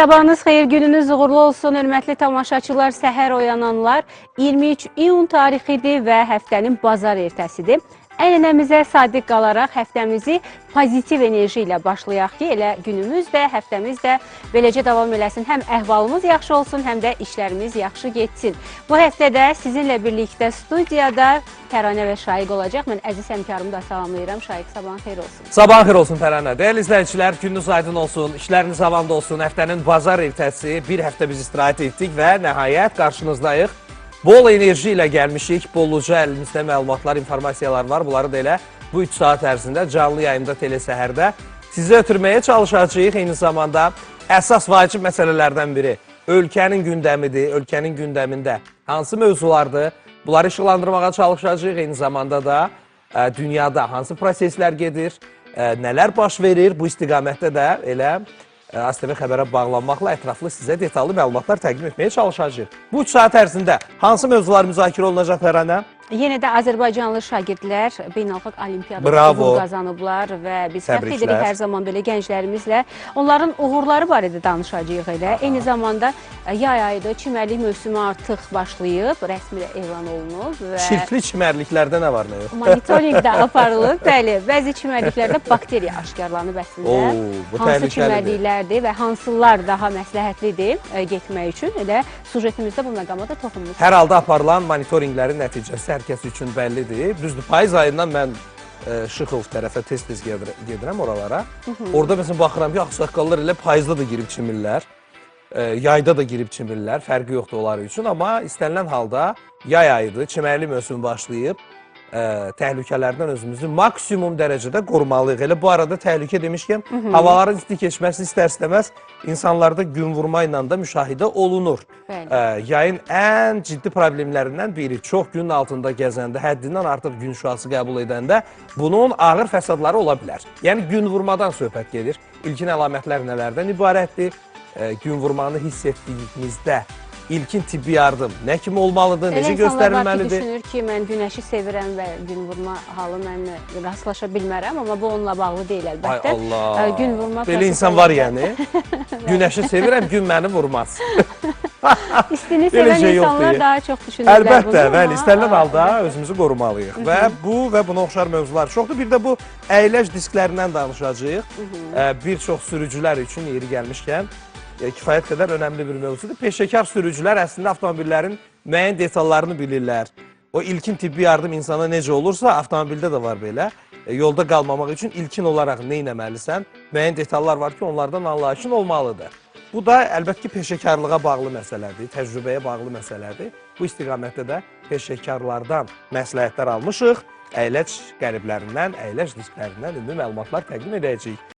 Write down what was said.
Sabahınız xeyir, gününüz uğurlu olsun, hörmətli tamaşaçılar, səhər oyananlar. 23 iyun tarixidir və həftənin bazar ertəsidir. Ənənəmizə sadiq qalaraq həftəmizi pozitiv enerji ilə başlayaq ki, elə günümüz də, həftəmiz də beləcə davam eləsin. Həm əhvalımız yaxşı olsun, həm də işlərimiz yaxşı getsin. Bu həftədə sizinlə birlikdə studiyada Təranə və Şaiq olacaq. Mən əziz həmkarımı da salamlayıram. Şaiq, sabahın xeyir olsun. Sabahın xeyir olsun Təranə. Dəyərli izləyicilər, gününüz aydın olsun, işləriniz havanda olsun. Həftənin bazar ertəsi bir həftə biz istirahət etdik və nəhayət qarşınızdayıq. Bol enerji ilə gəlmişik. Bolluca əlimizdə məlumatlar, informasiyalar var. Bunları da elə bu 3 saat ərzində canlı yayımda telesəhərdə sizə ötürməyə çalışacağıq. Eyni zamanda əsas vacib məsələlərdən biri ölkənin gündəmidir. Ölkənin gündəmində hansı mövzulardır? Bunları işıqlandırmağa çalışacağıq. Eyni zamanda da dünyada hansı proseslər gedir, nələr baş verir? Bu istiqamətdə də elə ASTV xəbərə bağlanmaqla ətraflı sizə detallı məlumatlar təqdim etməyə çalışacağıq. Bu 3 saat ərzində hansı mövzular müzakirə olunacaq Təranə? Yenə də Azərbaycanlı şagirdlər beynəlxalq olimpiyada uğur qazanıblar və biz fəxr edirik hər zaman belə gənclərimizlə. Onların uğurları barədə danışacağıq elə. Eyni zamanda yay ayıdır, çimərlik mövsümü artıq başlayıb, rəsmi elan olunub. Çirkli çimərliklərdə nə var, nə yox? Monitoring də aparılıb, bəli. Bəzi çimərliklərdə bakteriya aşkarlanıb əslində. Hansı çimərliklərdir və hansılar daha məsləhətlidir getmək üçün. Elə sujetimizdə bu məqama da toxunmuş. Hər halda aparılan monitoringlərin nəticəsi hər kəs üçün bəllidir. Düzdür, payız ayından mən Şıxov tərəfə tez-tez gedirəm oralara. Orada məsələn baxıram ki, ağsaqqallar elə payızda da girib çimirlər, yayda da girib çimirlər, fərqi yoxdur onları üçün. Amma istənilən halda yay ayıdır, çimərli mövsüm başlayıb, təhlükələrdən özümüzü maksimum dərəcədə qorumalıyıq. Elə bu arada təhlükə demişkən, havaların isti keçməsi istər-istəməz insanlarda gün vurma ilə də müşahidə olunur. Yayın ən ciddi problemlərindən biri, çox günün altında gəzəndə, həddindən artıq gün şüası qəbul edəndə bunun ağır fəsadları ola bilər. Yəni gün vurmadan söhbət gedir. İlkin əlamətlər nələrdən ibarətdir? Gün vurmanı hiss etdiyimizdə İlkin tibbi yardım nə kimi olmalıdır, necə göstərilməlidir? İnsanlar düşünür ki, mən günəşi sevirəm və gün vurma halı mənlə rastlaşa bilmərəm, amma bu onunla bağlı deyil əlbəttə. Ay Allah, gün vurma belə insan var yəni. Günəşi sevirəm, gün məni vurmaz. İstini sevən insanlar daha çox düşünürlər bunu. Əlbəttə, bəli, istənilən halda özümüzü qorumalıyıq. Və bu və buna oxşar mövzular çoxdur. Bir də bu əyləc disklərindən danışacağıq. Bir çox sürücülər üçün yeri gəlmişkən kifayət qədər önəmli bir mövzudur. Peşəkar sürücülər əslində avtomobillərin müəyyən detallarını bilirlər. O ilkin tibbi yardım insana necə olursa, avtomobildə də var belə. Yolda qalmamaq üçün ilkin olaraq nə etməlisən? Müəyyən detallar var ki, onlardan anlayışın olmalıdır. Bu da əlbəttə ki, peşəkarlığa bağlı məsələdir, təcrübəyə bağlı məsələdir. Bu istiqamətdə də peşəkarlardan məsləhətlər almışıq. Əyləc qəriblərindən, əyləc disklərindən ümumi məlumatlar təqdim edəcəyik.